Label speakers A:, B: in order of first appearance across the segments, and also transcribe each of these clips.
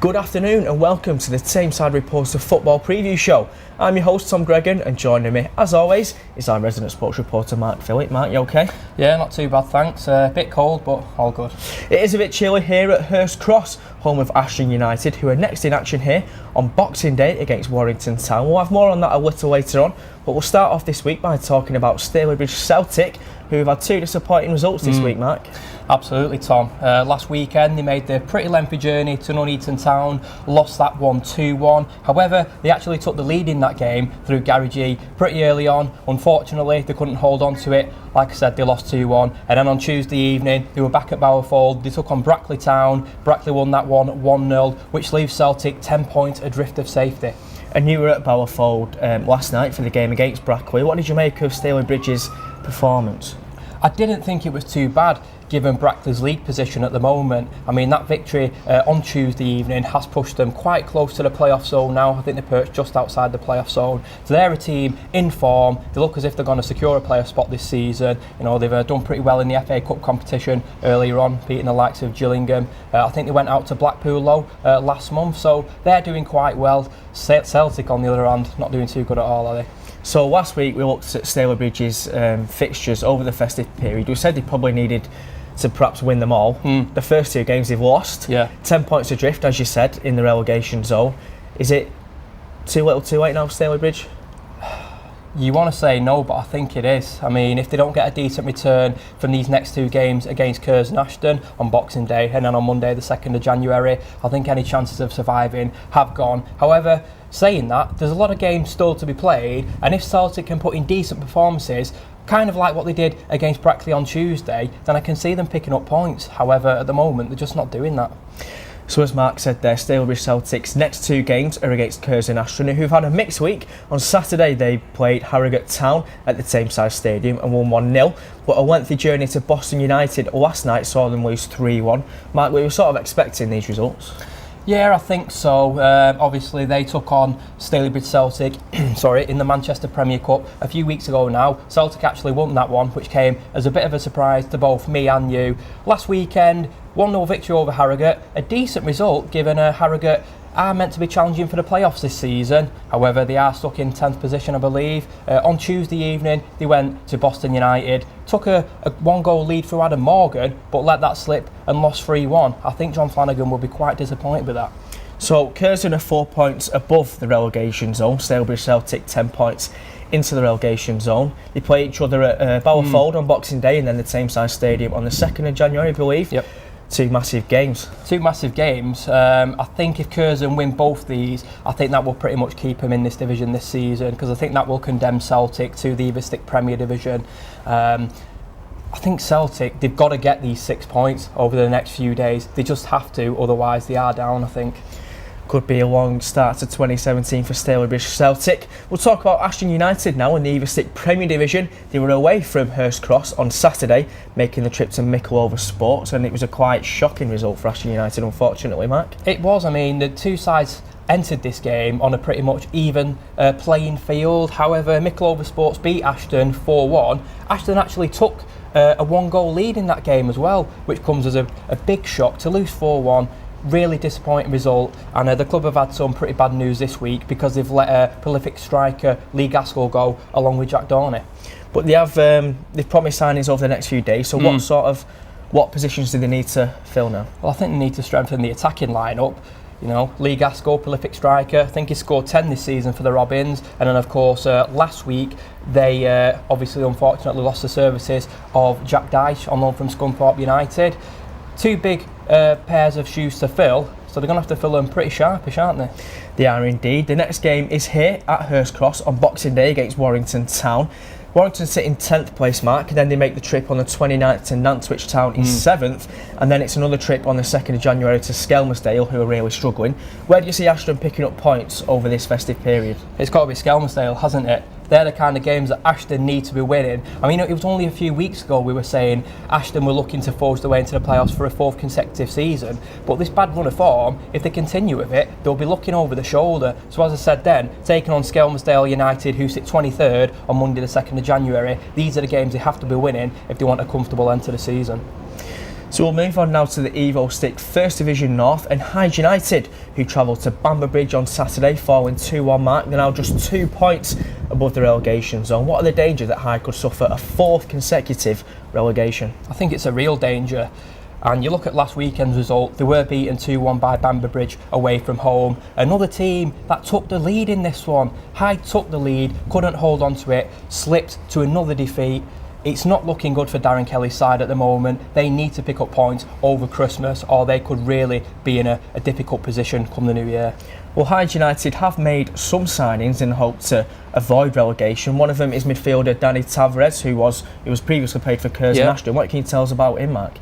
A: Good afternoon and welcome to the Tameside Reporter Football Preview Show. I'm your host Tom Gregan and joining me as always is our resident sports reporter Mark Phillip. Mark, you okay?
B: Yeah, not too bad thanks. A bit cold but all good.
A: It is a bit chilly here at Hurst Cross, home of Ashton United, who are next in action here on Boxing Day against Warrington Town. We'll have more on that a little later on, but we'll start off this week by talking about Stalybridge Celtic, who have had two disappointing results this week, Mark.
B: Absolutely, Tom. Last weekend they made the pretty lengthy journey to Nuneaton Town, lost that one 2-1. However, they actually took the lead in that game through Gary G pretty early on. Unfortunately, they couldn't hold on to it. Like I said, they lost 2-1. And then on Tuesday evening, they were back at Bowerfold. They took on Brackley Town. Brackley won that one 1-0, which leaves Celtic 10 points adrift of safety.
A: And you were at Bowerfold last night for the game against Brackley. What did you make of Stalybridge's performance?
B: I didn't think it was too bad given Brackley's league position at the moment. I mean, that victory on Tuesday evening has pushed them quite close to the playoff zone now. I think they're perched just outside the playoff zone. So they're a team in form. They look as if they're going to secure a playoff spot this season. You know, they've done pretty well in the FA Cup competition earlier on, beating the likes of Gillingham. I think they went out to Blackpool last month, so they're doing quite well. Celtic, on the other hand, not doing too good at all, are they?
A: So last week we looked at Stalybridge's fixtures over the festive period. We said they probably needed to perhaps win them all. The first two games they've lost. 10 points adrift, as you said, in the relegation zone. Is it too little too late now for Stalybridge?
B: You want to say no, but I think it is. I mean, if they don't get a decent return from these next two games against Curzon Ashton on Boxing Day and then on Monday the 2nd of January, I think any chances of surviving have gone. However, saying that, there's a lot of games still to be played, and if Celtic can put in decent performances, kind of like what they did against Brackley on Tuesday, then I can see them picking up points. However, at the moment, they're just not doing that.
A: So as Mark said there, Stalybridge Celtic's next two games are against Curzon Ashton, who've had a mixed week. On Saturday they played Harrogate Town at the Tameside Stadium and won 1-0, but a lengthy journey to Boston United last night saw them lose 3-1. Mark, we were sort of expecting these results.
B: Yeah, I think so. Obviously, they took on Stalybridge Celtic in the Manchester Premier Cup a few weeks ago now. Celtic actually won that one, which came as a bit of a surprise to both me and you. Last weekend, 1-0 victory over Harrogate. A decent result, given Harrogate are meant to be challenging for the playoffs this season. However, they are stuck in 10th position, I believe. On Tuesday evening, they went to Boston United, took a one-goal lead through Adam Morgan, but let that slip and lost 3-1. I think John Flanagan will be quite disappointed with that.
A: So, Curzon are 4 points above the relegation zone. Stalybridge Celtic 10 points into the relegation zone. They play each other at Bowerfold on Boxing Day and then the Tameside Stadium on the 2nd of January, I believe.
B: Yep.
A: Two massive games.
B: I think if Curzon win both these, I think that will pretty much keep them in this division this season, because I think that will condemn Celtic to the Evistic Premier Division. I think Celtic, they've got to get these 6 points over the next few days. They just have to, otherwise they are down, I think.
A: Could be a long start to 2017 for Stalybridge Celtic. We'll talk about Ashton United now in the Evistic Premier Division. They were away from Hurst Cross on Saturday, making the trip to Mickleover Sports, and it was a quite shocking result for Ashton United, unfortunately, Mark.
B: It was. I mean, the two sides entered this game on a pretty much even playing field. However, Mickleover Sports beat Ashton 4-1. Ashton actually took a one-goal lead in that game as well, which comes as a big shock. To lose 4-1, really disappointing result, and the club have had some pretty bad news this week because they've let prolific striker Lee Gaskell go along with Jack Dorney. But they've promised signings over the next few days, so what positions do they need to fill now? Well, I think they need to strengthen the attacking lineup. You know, Lee Gaskell, prolific striker. I think he scored 10 this season for the Robins. And then, of course, last week they obviously, unfortunately, lost the services of Jack Dyche on loan from Scunthorpe United. Two big pairs of shoes to fill, so they're going to have to fill them pretty sharpish, aren't they?
A: They are indeed. The next game is here at Hurst Cross on Boxing Day against Warrington Town. Warrington sit in 10th place, Mark, and then they make the trip on the 29th to Nantwich Town in 7th, and then it's another trip on the 2nd of January to Skelmersdale, who are really struggling. Where do you see Ashton picking up points over this festive period?
B: It's got to be Skelmersdale, hasn't it? They're the kind of games that Ashton need to be winning. I mean, it was only a few weeks ago we were saying Ashton were looking to force their way into the playoffs for a 4th consecutive season. But this bad run of form, if they continue with it, they'll be looking over the shoulder. So as I said then, taking on Skelmersdale United, who sit 23rd on Monday the 2nd of January, these are the games they have to be winning if they want a comfortable end to the season.
A: So we'll move on now to the Evo Stick First Division North and Hyde United, who travelled to Bridge on Saturday following 2-1 mark. They're now just 2 points above the relegation zone. What are the dangers that Hyde could suffer a 4th consecutive relegation?
B: I think it's a real danger. And you look at last weekend's result, they were beaten 2-1 by Bridge away from home. Another team that took the lead in this one. Hyde took the lead, couldn't hold on to it, slipped to another defeat. It's not looking good for Darren Kelly's side at the moment. They need to pick up points over Christmas or they could really be in a difficult position come the new year.
A: Well, Hyde United have made some signings in the hope to avoid relegation. One of them is midfielder Danny Tavares, who was previously played for Curzon Ashton. What can you tell us about him, Mark?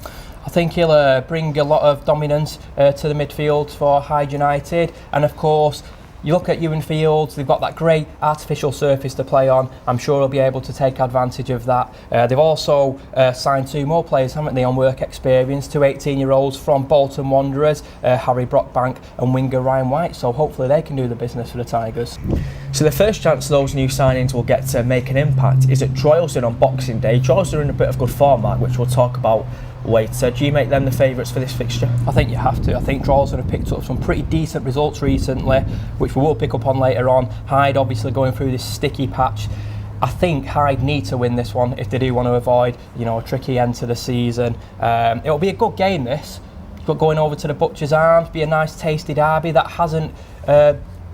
B: I think he'll bring a lot of dominance to the midfield for Hyde United, and of course you look at Ewan Fields, they've got that great artificial surface to play on. I'm sure he'll be able to take advantage of that. They've also signed 2 more players, haven't they, on work experience, 2 18-year-olds from Bolton Wanderers, Harry Brockbank and winger Ryan White, so hopefully they can do the business for the Tigers.
A: So the first chance those new signings will get to make an impact is at Droylsden on Boxing Day. Droylsden are in a bit of good form, Mark, which we'll talk about later. Do you make them the favourites for this fixture?
B: I think you have to. I think Droylsden have picked up some pretty decent results recently, which we will pick up on later on. Hyde obviously going through this sticky patch. I think Hyde need to win this one if they do want to avoid, a tricky end to the season. It'll be a good game this, but going over to the Butcher's Arms, be a nice tasty derby that hasn't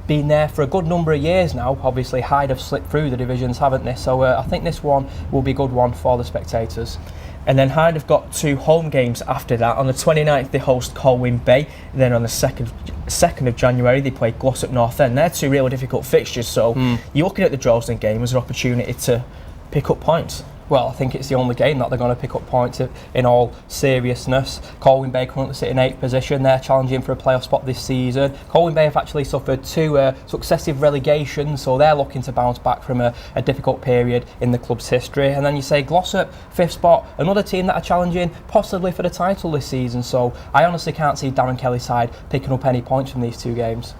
B: been there for a good number of years now. Obviously Hyde have slipped through the divisions, haven't they? So I think this one will be a good one for the spectators.
A: And then Hyde have got 2 home games after that. On the 29th they host Colwyn Bay, and then on the 2nd of January they play Glossop North End. They're 2 really difficult fixtures, so you're looking at the Droylsden game as an opportunity to pick up points.
B: Well, I think it's the only game that they're going to pick up points in all seriousness. Colwyn Bay currently sit in 8th position. They're challenging for a playoff spot this season. Colwyn Bay have actually suffered 2 successive relegations, so they're looking to bounce back from a difficult period in the club's history. And then you say Glossop, 5th spot, another team that are challenging possibly for the title this season. So I honestly can't see Darren Kelly's side picking up any points from these 2 games.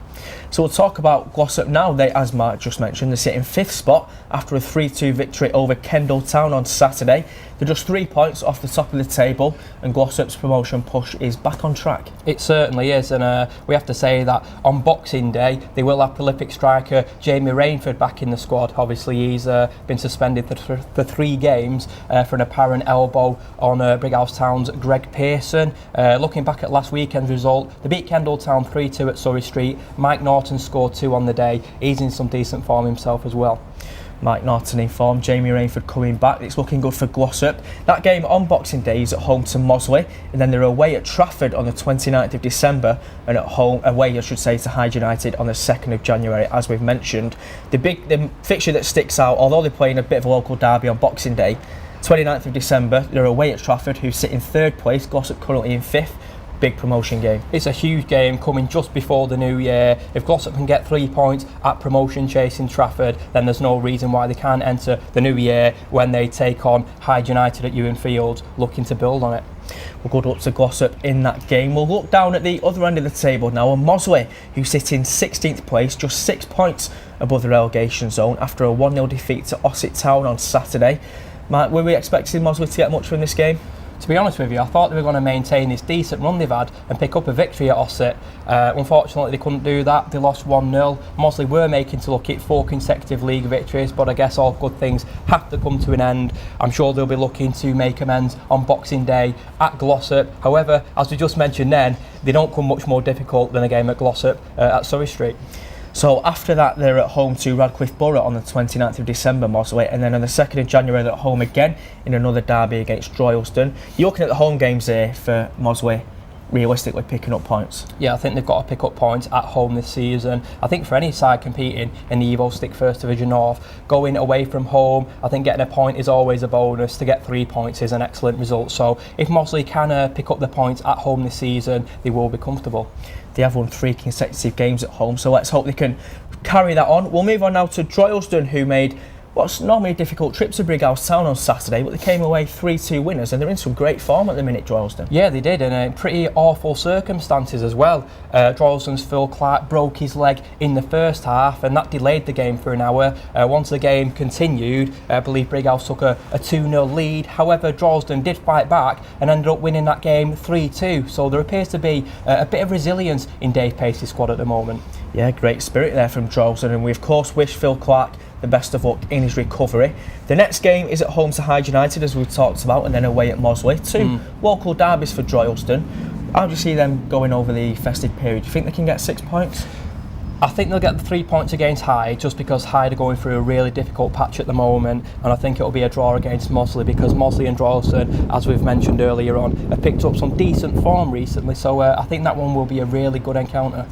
A: So we'll talk about Glossop now. They, as Mark just mentioned, they sit in 5th spot after a 3-2 victory over Kendal Town on Saturday. They're just 3 points off the top of the table, and Glossop's promotion push is back on track. It
B: certainly is, and we have to say that on Boxing Day they will have prolific striker Jamie Rainford back in the squad. Obviously he's been suspended for 3 games for an apparent elbow on Brighouse Town's Greg Pearson. Looking back at last weekend's result, they beat Kendal Town 3-2 at Surrey Street. Mike Norton scored 2 on the day. He's in some decent form himself as well. Mike Norton in form, Jamie Rainford coming back. It's looking good for Glossop. That game on Boxing Day is at home to Mossley, and then they're away at Trafford on the 29th of December, and at home away, I should say, to Hyde United on the 2nd of January, as we've mentioned. The fixture that sticks out, although they're playing a bit of a local derby on Boxing Day, 29th of December, they're away at Trafford, who sit in 3rd place, Glossop currently in 5th. Big promotion game. It's a huge game coming just before the new year. If Glossop can get 3 points at promotion chasing Trafford, then there's no reason why they can't enter the new year when they take on Hyde United at Ewan Fields, looking to build on it. Well, good luck to Glossop in that game. We'll look down at the other end of the table now, and Mossley, who sit in 16th place, just 6 points above the relegation zone after a 1-0 defeat to Ossett Town on Saturday. Mike, were we expecting Mossley to get much from this game? To be honest with you, I thought they were going to maintain this decent run they've had and pick up a victory at Ossett. Unfortunately, they couldn't do that. They lost 1-0. Mossley were making to look at 4 consecutive league victories, but I guess all good things have to come to an end. I'm sure they'll be looking to make amends on Boxing Day at Glossop. However, as we just mentioned then, they don't come much more difficult than a game at Glossop at Surrey Street. So after that, they're at home to Radcliffe Borough on the 29th of December, Mossley, and then on the 2nd of January they're at home again in another derby against Droylsden. You're looking at the home games here for Mossley, realistically picking up points. Yeah, I think they've got to pick up points at home this season. I think for any side competing in the Evo Stick First Division North, going away from home, I think getting a point is always a bonus. To get 3 points is an excellent result. So if Mossley can pick up the points at home this season, they will be comfortable. They have won 3 consecutive games at home, so let's hope they can carry that on. We'll move on now to Droylsden, who made
A: what's normally a difficult trip to Brighouse Town on Saturday, but they came away 3-2 winners, and they're in some great form at the minute, Droylsden.
B: Yeah, they did, and in pretty awful circumstances as well. Droylsden's Phil Clark broke his leg in the first half, and that delayed the game for an hour. Once the game continued, I believe Brighouse took a 2-0 lead. However, Droylsden did fight back and ended up winning that game 3-2. So there appears to be a bit of resilience in Dave Pacey's squad at the moment.
A: Yeah, great spirit there from Droylsden, and we of course wish Phil Clark the best of luck in his recovery. The next game is at home to Hyde United, as we've talked about, and then away at Mossley. Two local derbies for Droylsden. How do you see them going over the festive period? Do you think they can get 6 points?
B: I think they'll get the 3 points against Hyde, just because Hyde are going through a really difficult patch at the moment, and I think it'll be a draw against Mossley, because Mossley and Droylsden, as we've mentioned earlier on, have picked up some decent form recently, so I think that one will be a really good encounter.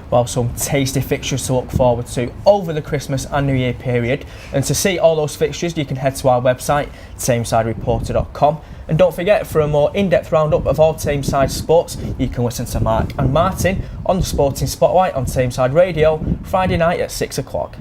A: Well, some tasty fixtures to look forward to over the Christmas and New Year period. And to see all those fixtures, you can head to our website, tamesidereporter.com. And don't forget, for a more in-depth roundup of all Tameside sports, you can listen to Mark and Martin on the Sporting Spotlight on Tameside Radio, Friday night at 6 o'clock.